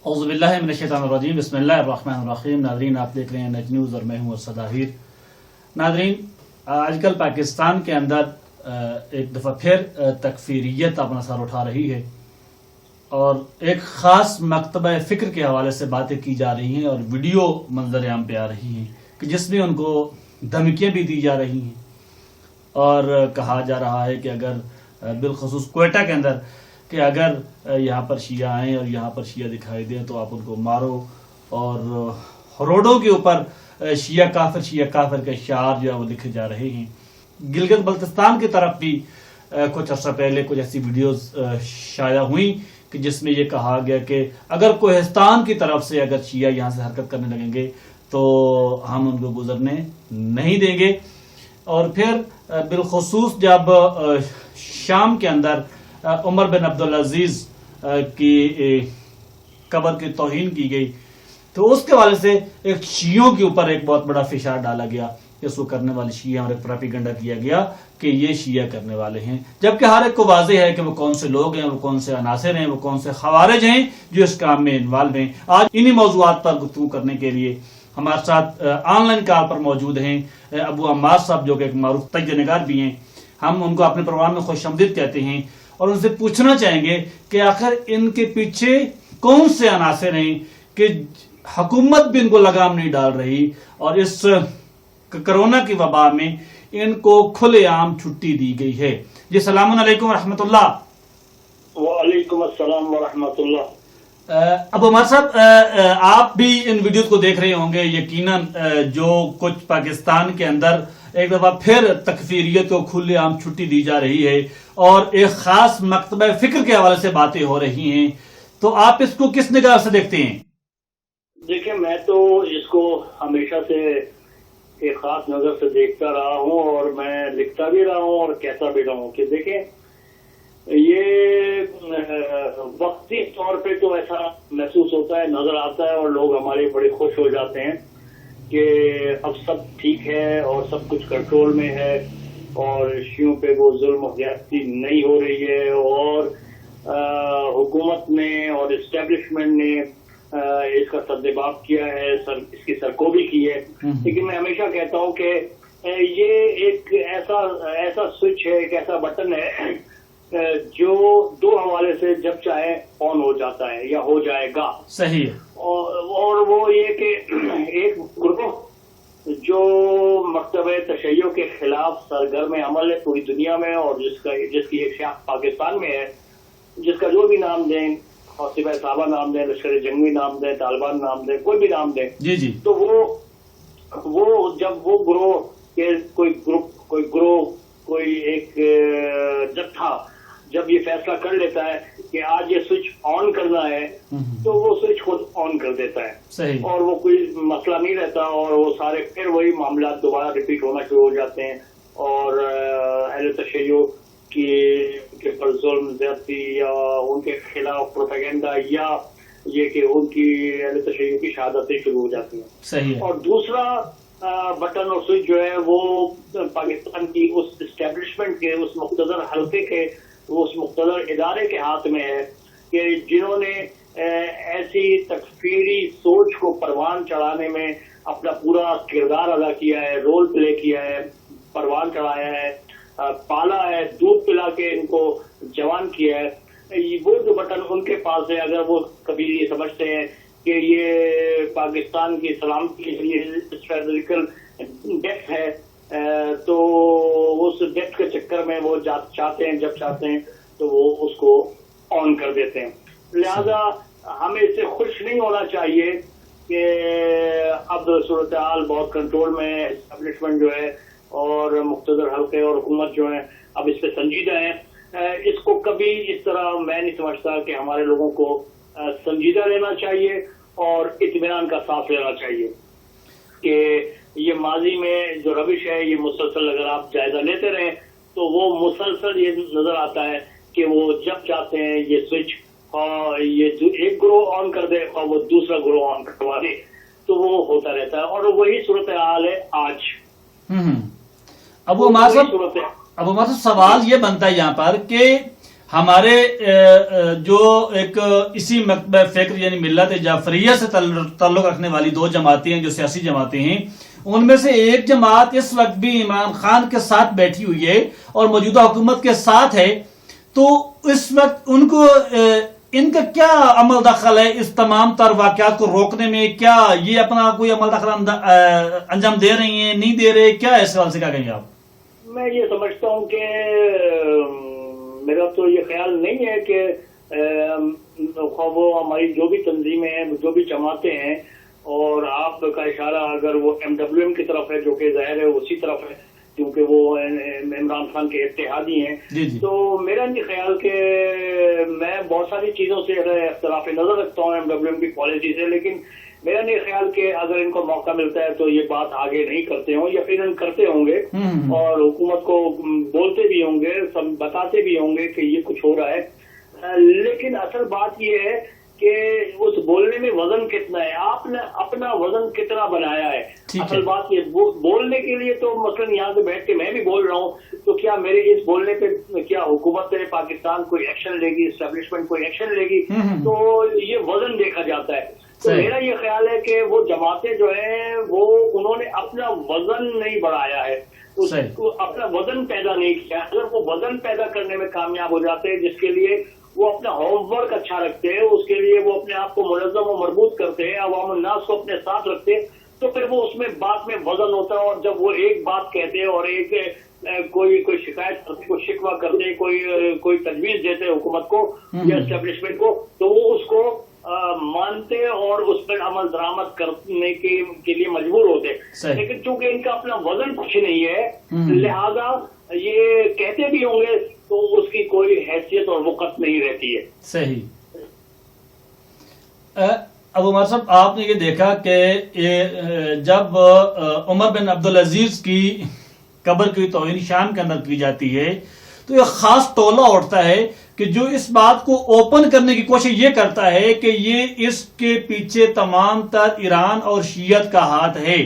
اعوذ باللہ من الشیطان الرجیم، بسم اللہ الرحمن الرحیم۔ ناظرین، آپ دیکھ رہے ہیں نج نیوز اور میں ہوں ارشد طاہر۔ ناظرین، آج کل پاکستان کے اندر ایک دفعہ پھر تکفیریت اپنا سر اٹھا رہی ہے اور ایک خاص مکتبہ فکر کے حوالے سے باتیں کی جا رہی ہیں اور ویڈیو منظر عام پہ آ رہی ہیں کہ جس میں ان کو دھمکیاں بھی دی جا رہی ہیں اور کہا جا رہا ہے کہ اگر بالخصوص کوئٹہ کے اندر کہ اگر یہاں پر شیعہ آئیں اور یہاں پر شیعہ دکھائی دیں تو آپ ان کو مارو، اور روڈوں کے اوپر شیعہ کافر کے شعار جو ہے وہ لکھے جا رہے ہیں۔ گلگت بلتستان کی طرف بھی کچھ عرصہ پہلے کچھ ایسی ویڈیوز شائع ہوئیں کہ جس میں یہ کہا گیا کہ اگر کوہستان کی طرف سے اگر شیعہ یہاں سے حرکت کرنے لگیں گے تو ہم ان کو گزرنے نہیں دیں گے۔ اور پھر بالخصوص جب شام کے اندر عمر بن عبدالعزیز کی قبر کی توہین کی گئی تو اس کے حوالے سے ایک شیعوں کے اوپر ایک بہت بڑا فشار ڈالا گیا کہ اس کو کرنے والے شیعہ اور ایک پراپیگنڈا کیا گیا کہ یہ شیعہ کرنے والے ہیں، جبکہ ہر ایک کو واضح ہے کہ وہ کون سے لوگ ہیں، وہ کون سے عناصر ہیں، وہ کون سے خوارج ہیں جو اس کام میں انوالو ہیں۔ آج انہی موضوعات پر گفتگو کرنے کے لیے ہمارے ساتھ آن لائن کال پر موجود ہیں ابو عمار صاحب، جو کہ ایک معروف تجزیہ نگار بھی ہیں۔ ہم ان کو اپنے پروگرام میں خوش آمدید کہتے ہیں اور ان سے پوچھنا چاہیں گے کہ آخر ان کے پیچھے کون سے عناصر ہیں کہ حکومت بھی ان کو لگام نہیں ڈال رہی اور اس کرونا کی وبا میں ان کو کھلے عام چھٹی دی گئی ہے۔ جی السلام علیکم ورحمۃ اللہ۔ وعلیکم السلام ورحمۃ اللہ۔ ابو عمار صاحب، آپ بھی ان ویڈیوز کو دیکھ رہے ہوں گے یقیناً، جو کچھ پاکستان کے اندر ایک دفعہ پھر تکفیریت کو کھلے عام چھٹی دی جا رہی ہے اور ایک خاص مکتبہ فکر کے حوالے سے باتیں ہو رہی ہیں، تو آپ اس کو کس نگاہ سے دیکھتے ہیں؟ دیکھیں، میں تو اس کو ہمیشہ سے ایک خاص نظر سے دیکھتا رہا ہوں اور میں لکھتا بھی رہا ہوں اور کہتا بھی رہا ہوں کہ دیکھیں، یہ وقتی طور پہ تو ایسا محسوس ہوتا ہے، نظر آتا ہے اور لوگ ہمارے بڑے خوش ہو جاتے ہیں کہ اب سب ٹھیک ہے اور سب کچھ کنٹرول میں ہے اور شیعوں پہ وہ ظلم و زیادتی نہیں ہو رہی ہے اور حکومت نے اور اسٹیبلشمنٹ نے اس کا سدباب کیا ہے، اس کی سرکوبی کی ہے۔ لیکن میں ہمیشہ کہتا ہوں کہ یہ ایک ایسا سوئچ ہے، ایک ایسا بٹن ہے جو دو حوالے سے جب چاہے آن ہو جاتا ہے یا ہو جائے گا۔ صحیح۔ اور وہ یہ کہ ایک گروہ جو مکتبہ تشیع کے خلاف سرگرم عمل ہے پوری دنیا میں اور جس کی ایک شاخ پاکستان میں ہے، جس کا جو بھی نام دیں، حوثیہ صحابہ نام دیں، لشکر جنگی نام دیں، طالبان نام دیں، کوئی بھی نام دیں، جی تو وہ جب وہ گروہ کے کوئی ایک جتھا جب یہ فیصلہ کر لیتا ہے کہ آج یہ سوئچ آن کرنا ہے تو وہ سوئچ خود آن کر دیتا ہے۔ صحیح۔ اور وہ کوئی مسئلہ نہیں رہتا اور وہ سارے پھر وہی معاملات دوبارہ ریپیٹ ہونا شروع ہو جاتے ہیں اور اہل تشیع کے پر ظلم زیادتی یا ان کے خلاف پروپیگنڈا یا یہ کہ ان کی اہل تشیع کی شہادتیں شروع ہو جاتی ہیں۔ صحیح۔ اور دوسرا بٹن اور سوئچ جو ہے وہ پاکستان کی اس اسٹیبلشمنٹ کے، اس مقتدر حلقے کے، اس مقتدر ادارے کے ہاتھ میں ہے کہ جنہوں نے ایسی تکفیری سوچ کو پروان چڑھانے میں اپنا پورا کردار ادا کیا ہے، رول پلے کیا ہے، پروان چڑھایا ہے، پالا ہے، دودھ پلا کے ان کو جوان کیا ہے۔ وہ جو بٹن ان کے پاس ہے، اگر وہ کبھی یہ سمجھتے ہیں کہ یہ پاکستان کی سلامتی کے لیے اسٹریٹجیکل ڈیپتھ ہے تو اس ڈیپتھ کے چکر میں وہ چاہتے ہیں، جب چاہتے ہیں تو وہ اس کو آن کر دیتے ہیں۔ لہذا ہمیں اس سے خوش نہیں ہونا چاہیے کہ اب صورتحال بہت کنٹرول میں ہے، اسٹیبلشمنٹ جو ہے اور مقتدر حلقے اور حکومت جو ہے اب اس پہ سنجیدہ ہیں۔ اس کو کبھی اس طرح میں نہیں سمجھتا کہ ہمارے لوگوں کو سنجیدہ لینا چاہیے اور اطمینان کا سانس لینا چاہیے کہ یہ ماضی میں جو روش ہے یہ مسلسل اگر آپ جائزہ لیتے رہیں تو وہ مسلسل یہ نظر آتا ہے کہ وہ جب چاہتے ہیں یہ سوئچ اور یہ ایک گروہ آن کر دے اور وہ دوسرا گروہ آن کروا دے تو وہ ہوتا رہتا ہے اور وہی صورتحال ہے آج۔ ابو عمار صاحب، سوال یہ بنتا ہے یہاں پر کہ ہمارے جو ایک اسی مکتبہ فکر یعنی ملت جعفریہ سے تعلق رکھنے والی دو جماعتیں ہیں جو سیاسی جماعتیں ہیں، ان میں سے ایک جماعت اس وقت بھی عمران خان کے ساتھ بیٹھی ہوئی ہے اور موجودہ حکومت کے ساتھ ہے، تو اس وقت ان کو ان کا کیا عمل دخل ہے اس تمام تر واقعات کو روکنے میں؟ کیا یہ اپنا کوئی عمل دخل انجام دے رہی ہیں، نہیں دے رہے؟ کیا اس حوالے سے کیا کہیں آپ؟ میں یہ سمجھتا ہوں کہ میرا تو یہ خیال نہیں ہے کہ وہ ہماری جو بھی تنظیمیں ہیں، جو بھی جماعتیں ہیں، اور آپ کا اشارہ اگر وہ MWM کی طرف ہے جو کہ ظاہر ہے اسی طرف ہے کیونکہ وہ عمران خان کے اتحادی ہیں، تو میرا نہیں خیال کہ میں بہت ساری چیزوں سے اختلاف نظر رکھتا ہوں MWM کی پالیسی سے، لیکن میرا نہیں خیال کہ اگر ان کو موقع ملتا ہے تو یہ بات آگے نہیں کرتے ہوں، یقیناً کرتے ہوں گے اور حکومت کو بولتے بھی ہوں گے، سب بتاتے بھی ہوں گے کہ یہ کچھ ہو رہا ہے، لیکن اصل بات یہ ہے کہ اس بولنے میں وزن کتنا ہے، آپ نے اپنا وزن کتنا بنایا ہے۔ اصل بات یہ بولنے کے لیے تو مثلا یہاں سے بیٹھ کے میں بھی بول رہا ہوں، تو کیا میرے اس بولنے پہ کیا حکومت پاکستان کوئی ایکشن لے گی، اسٹیبلشمنٹ کوئی ایکشن لے گی؟ تو یہ وزن دیکھا جاتا ہے۔ تو میرا یہ خیال ہے کہ وہ جماعتیں جو ہیں وہ انہوں نے اپنا وزن نہیں بڑھایا ہے، اپنا وزن پیدا نہیں کیا۔ اگر وہ وزن پیدا کرنے میں کامیاب ہو جاتے ہیں، جس کے لیے وہ اپنا ہوم ورک اچھا رکھتے ہیں، اس کے لیے وہ اپنے آپ کو منظم و مربوط کرتے ہیں، عوام الناس کو اپنے ساتھ رکھتے ہیں، تو پھر وہ اس میں بات میں وزن ہوتا ہے، اور جب وہ ایک بات کہتے ہیں اور ایک کوئی شکایت کرتے، کوئی شکوہ کرتے، کوئی تجویز دیتے حکومت کو یا اسٹیبلشمنٹ کو، تو وہ اس کو مانتے اور اس پر عمل درآمد کرنے کے لیے مجبور ہوتے، لیکن چونکہ ان کا اپنا وزن کچھ نہیں ہے لہذا یہ کہتے بھی ہوں گے تو اس کی کوئی حیثیت اور وقت نہیں رہتی ہے۔ صحیح۔ ابو عمر صاحب، آپ نے یہ دیکھا کہ جب عمر بن عبدالعزیز کی قبر کی توہین شام کے اندر کی جاتی ہے تو ایک خاص ٹولہ اٹھتا ہے کہ جو اس بات کو اوپن کرنے کی کوشش یہ کرتا ہے کہ یہ اس کے پیچھے تمام تر ایران اور شیعت کا ہاتھ ہے،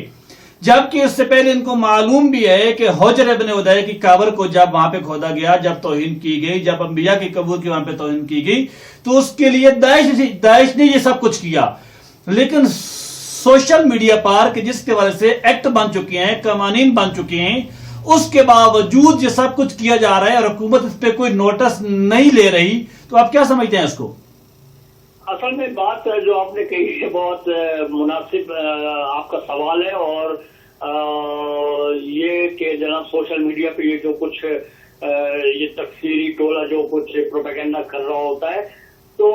جبکہ اس سے پہلے ان کو معلوم بھی ہے کہ حجر ابن ادیہ کی قبر کو جب وہاں پہ کھودا گیا، جب توہین کی گئی، جب انبیاء کی قبور کی وہاں پہ توہین کی گئی، تو اس کے لیے داعش نے یہ سب کچھ کیا، لیکن سوشل میڈیا پر کہ جس کے وجہ سے ایکٹ بن چکے ہیں، قوانین بن چکے ہیں، اس کے باوجود یہ سب کچھ کیا جا رہا ہے اور حکومت اس پہ کوئی نوٹس نہیں لے رہی، تو آپ کیا سمجھتے ہیں اس کو؟ اصل میں بات جو آپ نے کہی ہے بہت مناسب آپ کا سوال ہے، اور یہ کہ جناب سوشل میڈیا پہ یہ جو کچھ یہ تکفیری ٹولہ جو کچھ پروپیگنڈا کر رہا ہوتا ہے، تو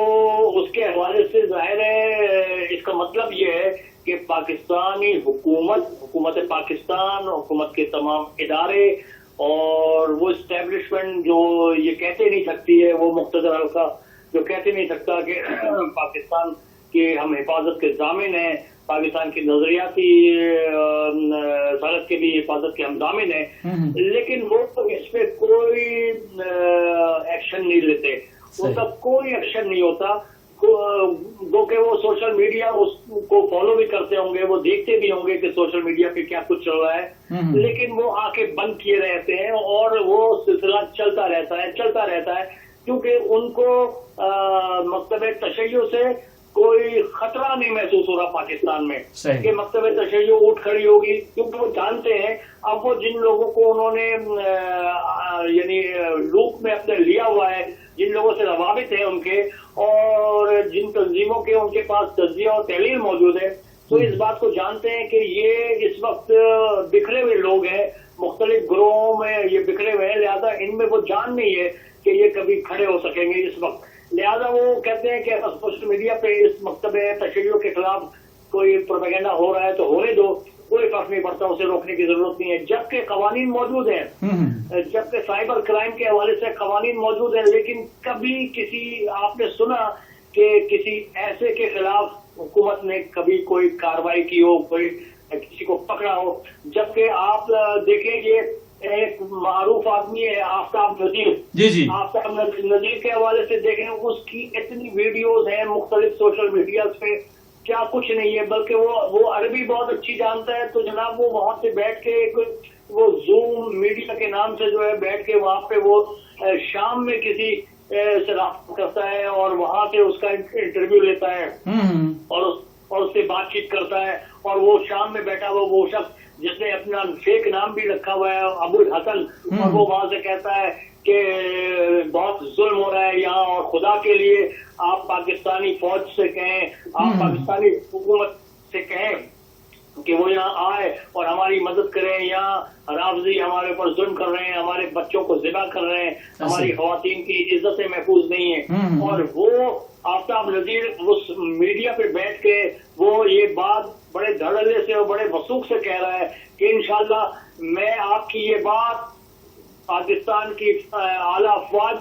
اس کے حوالے سے ظاہر ہے اس کا مطلب یہ ہے کہ پاکستانی حکومت پاکستان، حکومت کے تمام ادارے اور وہ اسٹیبلشمنٹ جو یہ کہتے نہیں سکتی ہے، وہ مقتدر حلقہ جو کہتے نہیں سکتا کہ پاکستان کی ہم حفاظت کے ضامن ہیں، پاکستان کی نظریاتی سرحد کے بھی حفاظت کے ہم ضامن ہیں، لیکن وہ اس پہ کوئی ایکشن نہیں لیتے، وہ سب کوئی ایکشن نہیں ہوتا، گو کہ وہ سوشل میڈیا اس کو فالو بھی کرتے ہوں گے، وہ دیکھتے بھی ہوں گے کہ سوشل میڈیا پہ کیا کچھ چل رہا ہے، لیکن وہ آنکھیں بند کیے رہتے ہیں اور وہ سلسلہ چلتا رہتا ہے کیونکہ ان کو مکتب تشیع سے کوئی خطرہ نہیں محسوس ہو رہا پاکستان میں کہ مکتب تشیع اٹھ کھڑی ہوگی، کیونکہ وہ جانتے ہیں اب وہ جن لوگوں کو انہوں نے یعنی لوپ میں اپنے لیا ہوا ہے، جن لوگوں سے روابط ہیں ان کے، اور جن تنظیموں کے ان کے پاس تجزیہ اور تحلیل موجود ہے، تو اس بات کو جانتے ہیں کہ یہ اس وقت بکھرے ہوئے لوگ ہیں، مختلف گروہوں میں یہ بکھرے ہوئے ہیں، لہذا ان میں وہ جان نہیں ہے کہ یہ کبھی کھڑے ہو سکیں گے اس وقت، لہذا وہ کہتے ہیں کہ سوشل میڈیا پہ اس مکتب تشیع کے خلاف کوئی پروپیگنڈا ہو رہا ہے تو ہونے دو، کوئی فرق نہیں پڑتا، اسے روکنے کی ضرورت نہیں ہے، جبکہ قوانین موجود ہیں، جبکہ سائبر کرائم کے حوالے سے قوانین موجود ہیں، لیکن کبھی آپ نے سنا کہ کسی ایسے کے خلاف حکومت نے کبھی کوئی کارروائی کی ہو، کوئی کسی کو پکڑا ہو، جبکہ آپ دیکھیں یہ ایک معروف آدمی ہے آفتاب نذیر، آفتاب نذیر کے حوالے سے دیکھیں اس کی اتنی ویڈیوز ہیں مختلف سوشل میڈیا پہ، کیا کچھ نہیں ہے، بلکہ وہ عربی بہت اچھی جانتا ہے، تو جناب وہ وہاں سے بیٹھ کے وہ زوم میڈیا کے نام سے جو ہے بیٹھ کے وہاں پہ وہ شام میں کسی سے رابطہ کرتا ہے اور وہاں سے اس کا انٹرویو لیتا ہے اور اس سے بات چیت کرتا ہے، اور وہ شام میں بیٹھا ہوا وہ شخص جس نے اپنا فیک نام بھی رکھا ہوا ہے ابو الحسن، اور وہ وہاں سے کہتا ہے کہ بہت ظلم ہو رہا ہے یہاں، اور خدا کے لیے آپ پاکستانی فوج سے کہیں، آپ پاکستانی حکومت سے کہیں کہ وہ یہاں آئے اور ہماری مدد کریں، یہاں رافضی ہمارے اوپر ظلم کر رہے ہیں، ہمارے بچوں کو ذبح کر رہے ہیں، ہماری خواتین کی عزتیں محفوظ نہیں ہیں۔ اور وہ آفتاب نذیر اس میڈیا پہ بیٹھ کے وہ یہ بات بڑے دھڑلے سے اور بڑے وثوق سے کہہ رہا ہے کہ انشاءاللہ میں آپ کی یہ بات پاکستان کی اعلیٰ افواج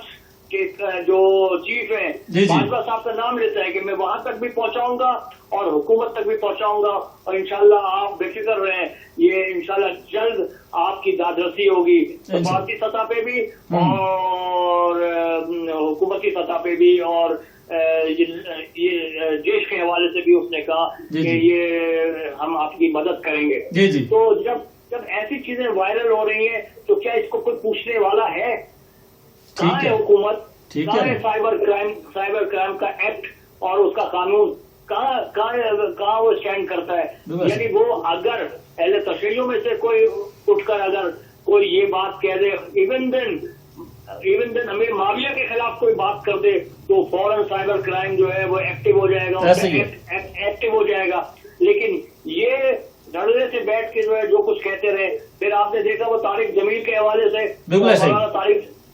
کے جو چیف ہیں باجوہ صاحب کا نام لیتا ہے کہ میں وہاں تک بھی پہنچاؤں گا اور حکومت تک بھی پہنچاؤں گا، اور انشاءاللہ آپ بے فکر رہیں، یہ انشاءاللہ جلد آپ کی دادرسی ہوگی سفارتی سطح پہ بھی اور حکومتی سطح پہ بھی، اور یہ جیش کے حوالے سے بھی اس نے کہا کہ یہ ہم آپ کی مدد کریں گے۔ تو جب ایسی چیزیں وائرل ہو رہی ہیں تو کیا اس کو کوئی پوچھنے والا ہے؟ کہاں ہے حکومت؟ کہاں ہے سائبر کرائم کا ایکٹ اور اس کا قانون؟ کہاں وہ اسٹینڈ کرتا ہے؟ یعنی وہ اگر اہل تشیعوں میں سے کوئی اٹھ کر اگر کوئی یہ بات کہہ دے، ایون دن امیر معاویہ کے خلاف کوئی بات کر دے تو فوراً سائبر کرائم جو ہے وہ ایکٹیو ہو جائے گا، ایکٹیو ہو جائے گا۔ لیکن یہ دھڑلے سے بیٹھ کے جو ہے جو کچھ کہتے رہے، پھر آپ نے دیکھا وہ طارق جمیل کے حوالے سے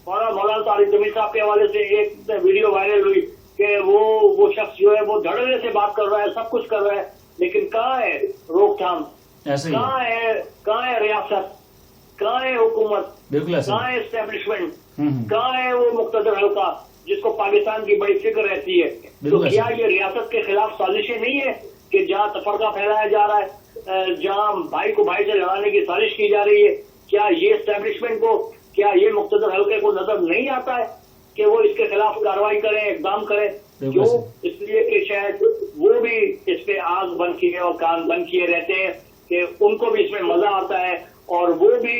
مولانا طارق جمیل صاحب کے حوالے سے ایک ویڈیو وائرل ہوئی کہ وہ شخص جو ہے وہ دھڑلے سے بات کر رہا ہے، سب کچھ کر رہا ہے، لیکن کہاں ہے روک تھام؟ کہاں ہے ریاست؟ کہاں ہے حکومت؟ کہاں ہے اسٹیبلشمنٹ؟ کہاں ہے وہ مقتدر حلقہ جس کو پاکستان کی بڑی فکر رہتی ہے؟ تو کیا یہ ریاست کے خلاف سازشیں نہیں ہے کہ جہاں تفرقہ پھیلایا جا رہا ہے، جہاں بھائی کو بھائی سے لڑانے کی سازش کی جا رہی ہے، کیا یہ اسٹیبلشمنٹ کو، کیا یہ مقتدر حلقے کو نظر نہیں آتا ہے کہ وہ اس کے خلاف کارروائی کریں، اقدام کریں؟ کیوں؟ اس لیے کہ شاید وہ بھی اس پہ آنکھ بند کیے اور کان بند کیے رہتے ہیں کہ ان کو بھی اس میں مزہ آتا ہے، اور وہ بھی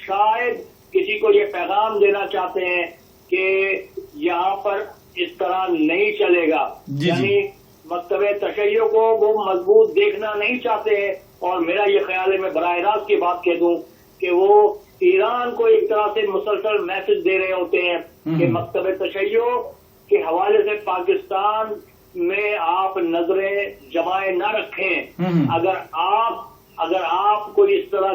شاید کسی کو یہ پیغام دینا چاہتے ہیں کہ یہاں پر اس طرح نہیں چلے گا، یعنی مکتب تشیع کو وہ مضبوط دیکھنا نہیں چاہتے ہیں۔ اور میرا یہ خیال ہے، میں براہ راست کی بات کہہ دوں کہ وہ ایران کو ایک طرح سے مسلسل میسج دے رہے ہوتے ہیں کہ مکتب تشیع کے حوالے سے پاکستان میں آپ نظریں جمائے نہ رکھیں۔ اگر آپ کوئی اس طرح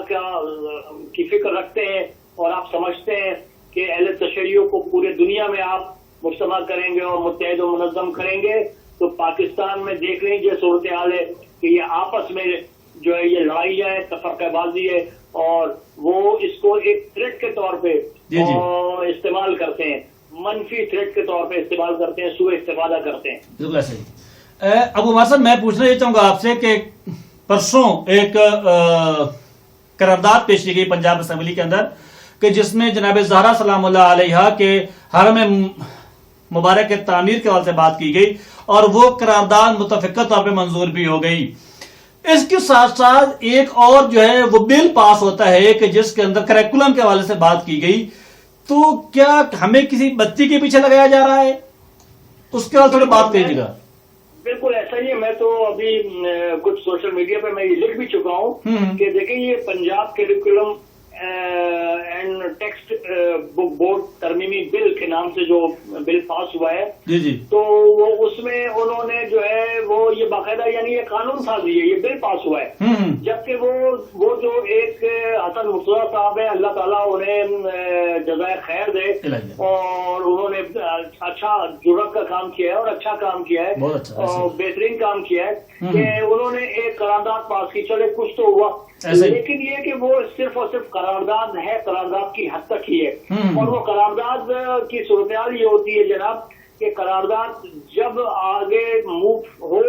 کی فکر رکھتے ہیں اور آپ سمجھتے ہیں کہ اہل تشیع کو پورے دنیا میں آپ مجتمع کریں گے اور متحد و منظم کریں گے، تو پاکستان میں دیکھ رہے ہیں یہ صورتحال ہے کہ یہ آپس میں جو ہے یہ لڑائیاں ہے، تفرقہ بازی ہے، اور وہ اس کو ایک تھریٹ کے طور پہ استعمال کرتے ہیں، منفی تھریٹ کے طور پہ استعمال کرتے ہیں، سوء استفادہ کرتے ہیں۔ بالکل صحیح۔ ابو عمار صاحب، میں پوچھنا یہ چاہوں گا آپ سے کہ پرسوں ایک قرارداد پیش کی گئی پنجاب اسمبلی کے اندر کہ جس میں جناب زہرا سلام اللہ علیہا کے حرم مبارک کے تعمیر کے حوالے سے بات کی گئی، اور وہ قرارداد متفقہ طور پہ منظور بھی ہو گئی۔ اس کے ساتھ ساتھ ایک اور جو ہے وہ بل پاس ہوتا ہے کہ جس کے اندر کریکولم کے حوالے سے بات کی گئی، تو کیا ہمیں کسی بتی کے پیچھے لگایا جا رہا ہے؟ اس کے بعد تھوڑی بات کیجیے گا۔ بالکل ایسا ہی ہے، میں تو ابھی کچھ سوشل میڈیا پہ میں یہ لکھ بھی چکا ہوں کہ دیکھیں یہ Punjab curriculum and textbook board ترمیمی بل کے نام سے جو بل پاس ہوا ہے، تو وہ اس میں انہوں نے جو ہے وہ یہ باقاعدہ یعنی یہ قانون سازی ہے، یہ بل پاس ہوا ہے، جبکہ وہ جو ایک حسن مرتضیٰ صاحب ہے، اللہ تعالیٰ انہیں جزائے خیر دے، اور انہوں نے اچھا جرأت کا کام کیا ہے اور اچھا کام کیا ہے اور بہترین کام کیا ہے کہ انہوں نے ایک قرارداد پاس کی، چلے کچھ تو ہوا، لیکن یہ کہ وہ صرف اور صرف قرارداد ہے، قرارداد کی حد تک ہی ہے، اور وہ قرارداد کی صورتحال یہ ہوتی ہے جناب کہ قرارداد جب آگے موو ہو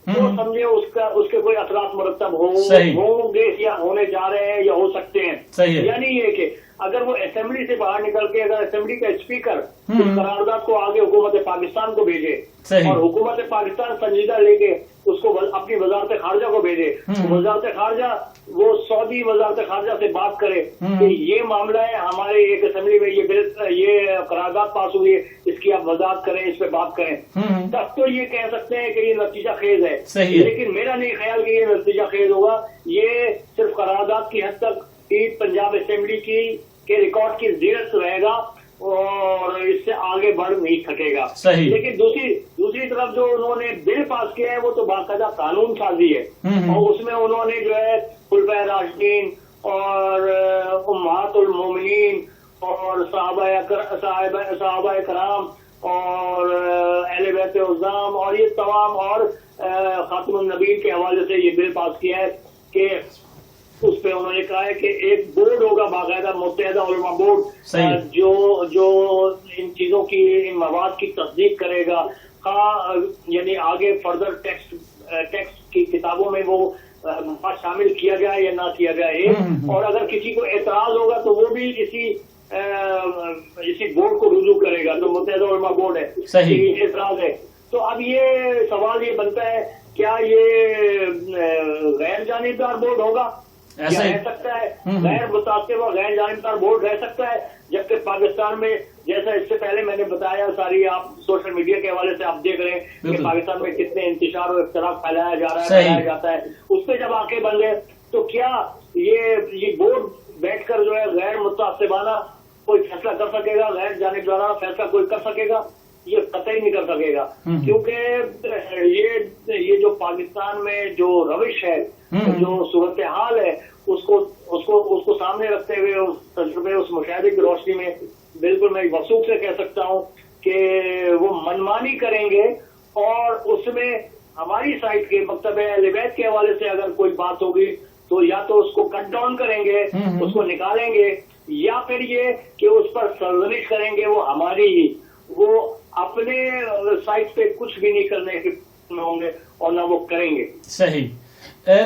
تو سمجھے اس کے کوئی اثرات مرتب ہوں گے یا ہونے جا رہے ہیں یا ہو سکتے ہیں، یعنی یہ کہ اگر وہ اسمبلی سے باہر نکل کے اگر اسمبلی کا اسپیکر اس قرارداد کو آگے حکومت پاکستان کو بھیجے اور حکومت پاکستان سنجیدہ لے کے اس کو اپنی وزارت خارجہ کو بھیجے، وزارت خارجہ وہ سعودی وزارت خارجہ سے بات کرے کہ یہ معاملہ ہے ہمارے ایک اسمبلی میں یہ قرارداد پاس ہوئی ہے، اس کی آپ وضاحت کریں، اس پہ بات کریں، تب تو یہ کہہ سکتے ہیں کہ یہ نتیجہ خیز ہے۔ لیکن میرا نہیں خیال کہ یہ نتیجہ خیز ہوگا، یہ صرف قرارداد کی حد تک پنجاب اسمبلی کے ریکارڈ کی زیرت رہے گا اور اس سے آگے بڑھ نہیں سکے گا۔ لیکن دوسری طرف جو انہوں نے بل پاس کیا ہے وہ تو باقاعدہ قانون سازی ہے، اور اس میں انہوں نے جو ہے خلفائے راشدین اور امہات المومنین اور صحابہ کرام اور اہل بیت عظام اور یہ تمام اور خاتم النبیین کے حوالے سے یہ بل پاس کیا ہے کہ اس پہ انہوں نے کہا ہے کہ ایک بورڈ ہوگا باقاعدہ، متحدہ علماء بورڈ، جو ان چیزوں کی، ان مواد کی تصدیق کرے گا، یعنی آگے فردر ٹیکسٹ کی کتابوں میں وہ شامل کیا جائے یا نہ کیا جائے، اور اگر کسی کو اعتراض ہوگا تو وہ بھی اسی بورڈ کو رجوع کرے گا، جو متحدہ علماء بورڈ ہے، اعتراض ہے۔ تو اب یہ سوال یہ بنتا ہے کیا یہ غیر جانبدار بورڈ ہوگا؟ کیا رہ سکتا ہے غیر متاثر اور غیر جانبدار بورڈ رہ سکتا ہے؟ جبکہ پاکستان میں جیسا اس سے پہلے میں نے بتایا، ساری آپ سوشل میڈیا کے حوالے سے آپ دیکھ رہے ہیں کہ پاکستان میں کتنے انتشار اور اختلاف پھیلایا جا رہا ہے، پھیلایا جاتا ہے، اس پہ جب آنکھیں بن گئے تو کیا یہ بورڈ بیٹھ کر جو ہے غیر متعصبانہ کوئی فیصلہ کر سکے گا؟ غیر جانبدارانہ فیصلہ کوئی کر سکے گا؟ یہ قطعی نہیں کر سکے گا، کیونکہ یہ جو پاکستان میں جو روش ہے، جو صورتحال ہے، اس کو سامنے رکھتے ہوئے اس تجربے، اس مشاہدے کی روشنی میں بالکل میں وثوق سے کہہ سکتا ہوں کہ وہ منمانی کریں گے، اور اس میں ہماری سائٹ کے مکتب اہل بیت کے حوالے سے اگر کوئی بات ہوگی تو یا تو اس کو کٹ ڈاؤن کریں گے، اس کو نکالیں گے، یا پھر یہ کہ اس پر سرزنش کریں گے وہ ہماری ہی، وہ اپنے سائٹ پہ کچھ بھی نہیں کرنے کے ہوں گے اور نہ وہ کریں گے۔ صحیح۔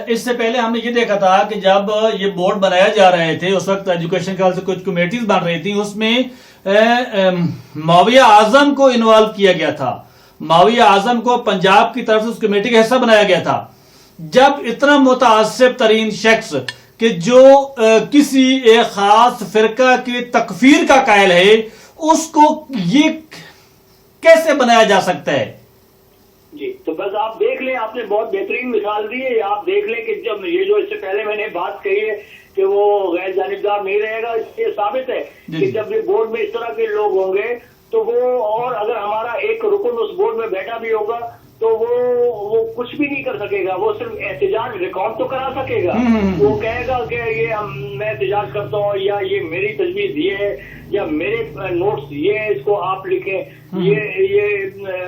اس سے پہلے ہم نے یہ دیکھا تھا کہ جب یہ بورڈ بنایا جا رہے تھے اس وقت ایجوکیشن کے حوالے سے کچھ کمیٹیز بن رہی تھیں، اس میں معاویہ اعظم کو انوالو کیا گیا تھا، معاویہ اعظم کو پنجاب کی طرف سے اس کمیٹی کا حصہ بنایا گیا تھا۔ جب اتنا متعصب ترین شخص کہ جو کسی ایک خاص فرقہ کی تکفیر کا قائل ہے، اس کو یہ کیسے بنایا جا سکتا ہے؟ جی تو بس آپ دیکھ لیں، آپ نے بہت بہترین مثال دی ہے، آپ دیکھ لیں کہ جب یہ جو اس سے پہلے میں نے بات کہی ہے کہ وہ غیر جانبدار نہیں رہے گا، اس سے ثابت ہے کہ جب یہ بورڈ میں اس طرح کے لوگ ہوں گے تو وہ، اور اگر ہمارا ایک رکن اس بورڈ میں بیٹھا بھی ہوگا تو وہ کچھ بھی نہیں کر سکے گا، وہ صرف احتجاج ریکارڈ تو کرا سکے گا، وہ کہے گا کہ یہ میں احتجاج کرتا ہوں، یا یہ میری تجویز یہ ہے، یا میرے نوٹس یہ ہے، اس کو آپ لکھیں، یہ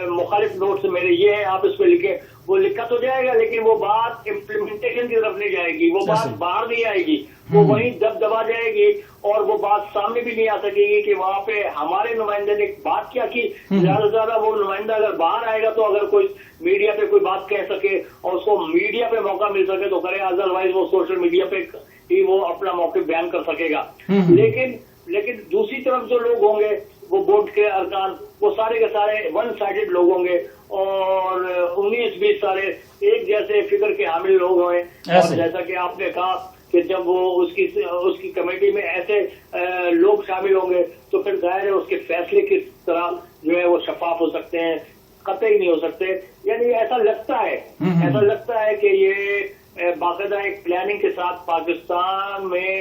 مخالف نوٹس میرے یہ ہے، آپ اس پہ لکھیں، وہ لکھا تو جائے گا لیکن وہ بات امپلیمنٹیشن کی طرف نہیں جائے گی، وہ بات باہر نہیں آئے گی، وہ وہیں دبا جائے گی، اور وہ بات سامنے بھی نہیں آ سکے گی کہ وہاں پہ ہمارے نمائندے نے بات کیا کی۔ زیادہ سے زیادہ وہ نمائندہ اگر باہر آئے گا تو اگر کوئی میڈیا پہ کوئی بات کہہ سکے اور اس کو میڈیا پہ موقع مل سکے تو کرے، ادروائز وہ سوشل میڈیا پہ ہی وہ اپنا موقف بیان کر سکے گا۔ لیکن دوسری طرف جو لوگ ہوں گے، وہ بورڈ کے ارکان، وہ سارے کے سارے ون سائیڈڈ لوگ ہوں گے، اور 19-20 سارے ایک جیسے فکر کے حامل لوگ ہوئے، اور جیسا کہ آپ نے کہا کہ جب وہ اس کی کمیٹی میں ایسے لوگ شامل ہوں گے تو پھر ظاہر ہے اس کے فیصلے کس طرح جو ہے وہ شفاف ہو سکتے ہیں، قطعی نہیں ہو سکتے۔ یعنی ایسا لگتا ہے کہ یہ باقاعدہ ایک پلاننگ کے ساتھ پاکستان میں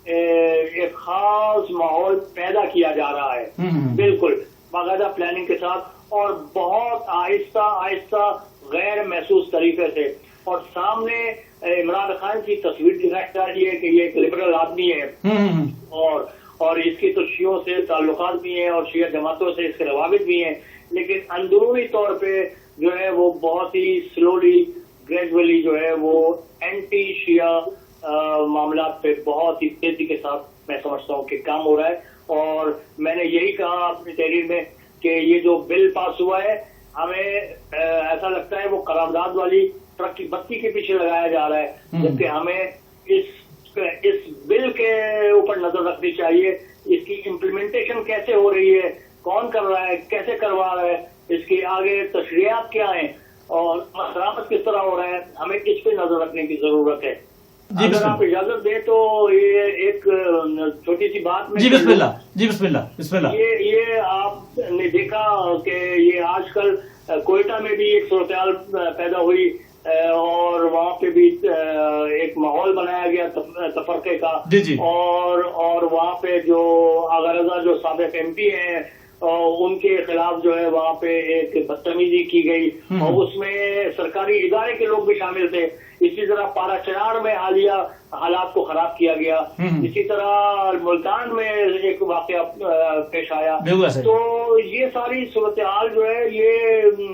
ایک خاص ماحول پیدا کیا جا رہا ہے، بالکل باقاعدہ پلاننگ کے ساتھ، اور بہت آہستہ آہستہ غیر محسوس طریقے سے، اور سامنے عمران خان کی تصویر دکھائی جا رہی ہے کہ یہ ایک لبرل آدمی ہے، اور اس کی تو شیعوں سے تعلقات بھی ہیں اور شیعہ جماعتوں سے اس کے روابط بھی ہیں، لیکن اندرونی طور پہ جو ہے وہ بہت ہی سلولی گریجولی جو ہے وہ اینٹی شیعہ معاملات پہ بہت ہی تیزی کے ساتھ میں سمجھتا ہوں کہ کام ہو رہا ہے۔ اور میں نے یہی کہا اپنی تحریر میں کہ یہ جو بل پاس ہوا ہے، ہمیں ایسا لگتا ہے وہ قرارداد والی ٹرک کی بتی کے پیچھے لگایا جا رہا ہے، جبکہ ہمیں اس بل کے اوپر نظر رکھنی چاہیے، اس کی امپلیمنٹیشن کیسے ہو رہی ہے، کون کر رہا ہے، کیسے کروا رہا ہے، اس کی آگے تشریحات کیا ہیں اور مرامت کس طرح ہو رہا ہے، ہمیں اس پہ نظر رکھنے کی ضرورت ہے۔ اگر آپ اجازت دیں تو یہ ایک چھوٹی سی بات میں جی بسم اللہ، جی بسم اللہ، بسم اللہ. یہ آپ نے دیکھا کہ یہ آج کل کوئٹہ میں بھی ایک صورتحال پیدا ہوئی اور وہاں پہ بھی ایک ماحول بنایا گیا تفرقے کا. جی جی. اور وہاں پہ جو آغا رضا جو سابق ایم پی ہیں ان کے خلاف جو ہے وہاں پہ ایک بدتمیزی کی گئی اور اس میں سرکاری ادارے کے لوگ بھی شامل تھے. اسی طرح پارا چنار میں حالیہ حالات کو خراب کیا گیا. اسی طرح ملتان میں ایک واقعہ پیش آیا. تو یہ ساری صورتحال جو ہے یہ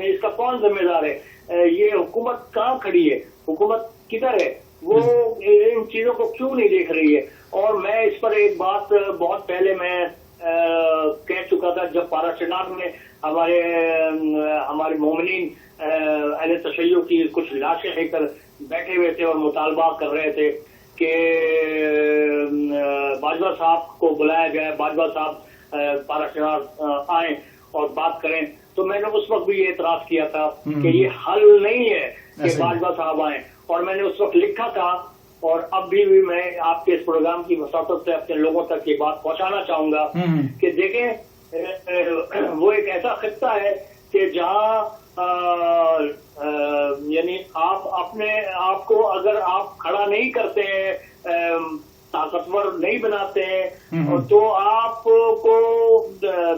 اس کا کون ذمہ دار ہے؟ یہ حکومت کہاں کھڑی ہے؟ حکومت کدھر ہے؟ وہ ان چیزوں کو کیوں نہیں دیکھ رہی ہے؟ اور میں اس پر ایک بات بہت پہلے میں کہہ چکا تھا جب پارا چنار میں ہمارے مومنین اہل تشیع کی کچھ لاشیں لے کر بیٹھے ہوئے تھے اور مطالبہ کر رہے تھے کہ باجوہ صاحب کو بلایا جائے، باجوہ صاحب پارا چنار آئیں اور بات کریں. تو میں نے اس وقت بھی یہ اعتراض کیا تھا کہ یہ حل نہیں ہے کہ باجوہ صاحب آئیں، اور میں نے اس وقت لکھا تھا اور اب بھی میں آپ کے اس پروگرام کی وساطت سے اپنے لوگوں تک یہ بات پہنچانا چاہوں گا کہ دیکھیں وہ ایک ایسا خطہ ہے کہ جہاں یعنی آپ اپنے آپ کو اگر آپ کھڑا نہیں کرتے ہیں، طاقتور نہیں بناتے ہیں تو آپ کو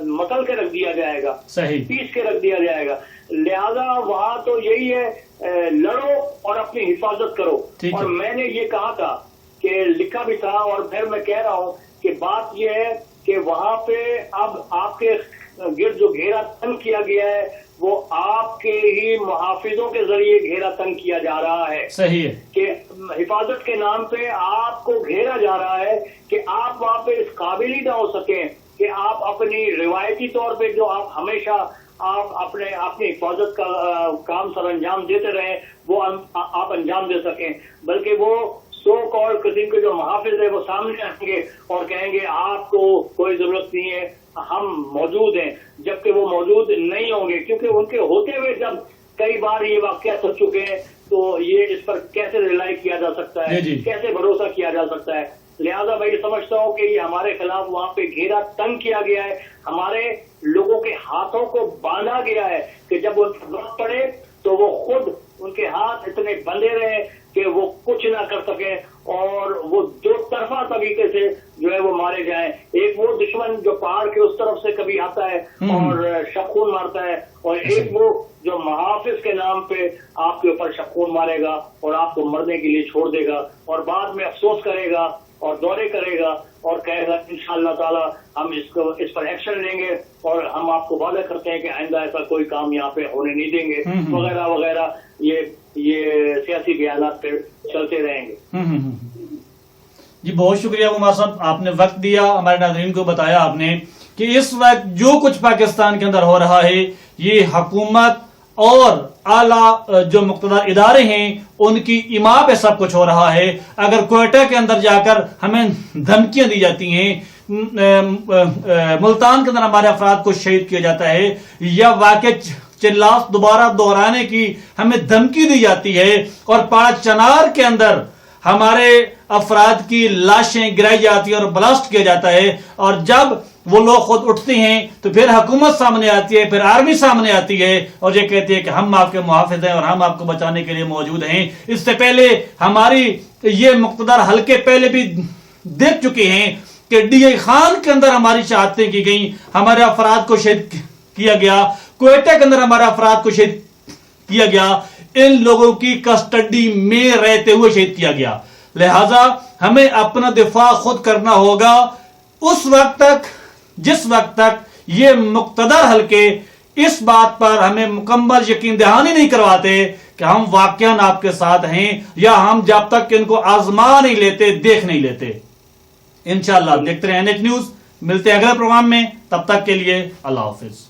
مکل کے رکھ دیا جائے گا، پیس کے رکھ دیا جائے گا. لہذا وہاں تو یہی ہے لڑو اور اپنی حفاظت کرو. اور میں نے یہ کہا تھا کہ لکھا بھی تھا اور پھر میں کہہ رہا ہوں کہ بات یہ ہے کہ وہاں پہ اب آپ کے گرد جو گھیرا تنگ کیا گیا ہے وہ آپ کے ہی محافظوں کے ذریعے گھیرا تنگ کیا جا رہا ہے. صحیح ہے کہ حفاظت کے نام پہ آپ کو گھیرا جا رہا ہے کہ آپ وہاں پہ اس قابل ہی نہ ہو سکیں کہ آپ اپنی روایتی طور پہ جو آپ ہمیشہ آپ اپنی حفاظت کا کام سر انجام دیتے رہیں وہ آپ انجام دے سکیں، بلکہ وہ سو کال قسم کے جو محافظ ہیں وہ سامنے آئیں گے اور کہیں گے آپ کو کوئی ضرورت نہیں ہے، ہم موجود ہیں، جبکہ وہ موجود نہیں ہوں گے کیونکہ ان کے ہوتے ہوئے جب کئی بار یہ واقعات ہو چکے ہیں تو یہ اس پر کیسے ریلائی کیا جا سکتا ہے، کیسے بھروسہ کیا جا سکتا ہے. لہذا میں یہ سمجھتا ہوں کہ یہ ہمارے خلاف وہاں پہ گھیرا تنگ کیا گیا ہے، ہمارے لوگوں کے ہاتھوں کو باندھا گیا ہے کہ جب ان کی ضرورت پڑے تو وہ خود ان کے ہاتھ اتنے بندھے رہے کہ وہ کچھ نہ کر سکیں اور وہ دو طرفہ طریقے سے جو ہے وہ مارے جائیں. ایک وہ دشمن جو پہاڑ کے اس طرف سے کبھی آتا ہے اور شخون مارتا ہے، اور ایک وہ جو محافظ کے نام پہ آپ کے اوپر شخون مارے گا اور آپ کو مرنے کے لیے چھوڑ دے گا اور بعد میں افسوس کرے گا اور دورے کرے گا اور کہے گا انشاءاللہ تعالی ہم اس پر ایکشن لیں گے اور ہم آپ کو وعدہ کرتے ہیں کہ آئندہ ایسا کوئی کام یہاں پہ ہونے نہیں دیں گے وغیرہ وغیرہ. یہ سیاسی بیانات پہ چلتے رہیں گے. جی بہت شکریہ عمر صاحب، آپ نے وقت دیا، ہمارے ناظرین کو بتایا آپ نے کہ اس وقت جو کچھ پاکستان کے اندر ہو رہا ہے یہ حکومت اور اعلیٰ جو مقتدر ادارے ہیں ان کی ایما پہ سب کچھ ہو رہا ہے. اگر کوئٹہ کے اندر جا کر ہمیں دھمکیاں دی جاتی ہیں، ملتان کے اندر ہمارے افراد کو شہید کیا جاتا ہے، یا واقع چلاس دوبارہ دہرانے کی ہمیں دھمکی دی جاتی ہے، اور پارا چنار کے اندر ہمارے افراد کی لاشیں گرائی جاتی ہیں اور بلاسٹ کیا جاتا ہے، اور جب وہ لوگ خود اٹھتے ہیں تو پھر حکومت سامنے آتی ہے، پھر آرمی سامنے آتی ہے اور یہ کہتی ہے کہ ہم آپ کے محافظ ہیں اور ہم آپ کو بچانے کے لیے موجود ہیں. اس سے پہلے ہماری یہ مقتدر حلقے پہلے بھی دیکھ چکے ہیں کہ ڈی اے خان کے اندر ہماری شہادتیں کی گئیں، ہمارے افراد کو شہید کیا گیا، کوئٹہ کے اندر ہمارے افراد کو شہید کیا گیا، ان لوگوں کی کسٹڈی میں رہتے ہوئے شہید کیا گیا. لہذا ہمیں اپنا دفاع خود کرنا ہوگا اس وقت تک جس وقت تک یہ مقتدر حلقے اس بات پر ہمیں مکمل یقین دہانی نہیں کرواتے کہ ہم واقعاً آپ کے ساتھ ہیں، یا ہم جب تک ان کو آزما نہیں لیتے، دیکھ نہیں لیتے. انشاءاللہ دیکھتے رہیں NH نیوز. ملتے ہیں اگلے پروگرام میں، تب تک کے لیے اللہ حافظ.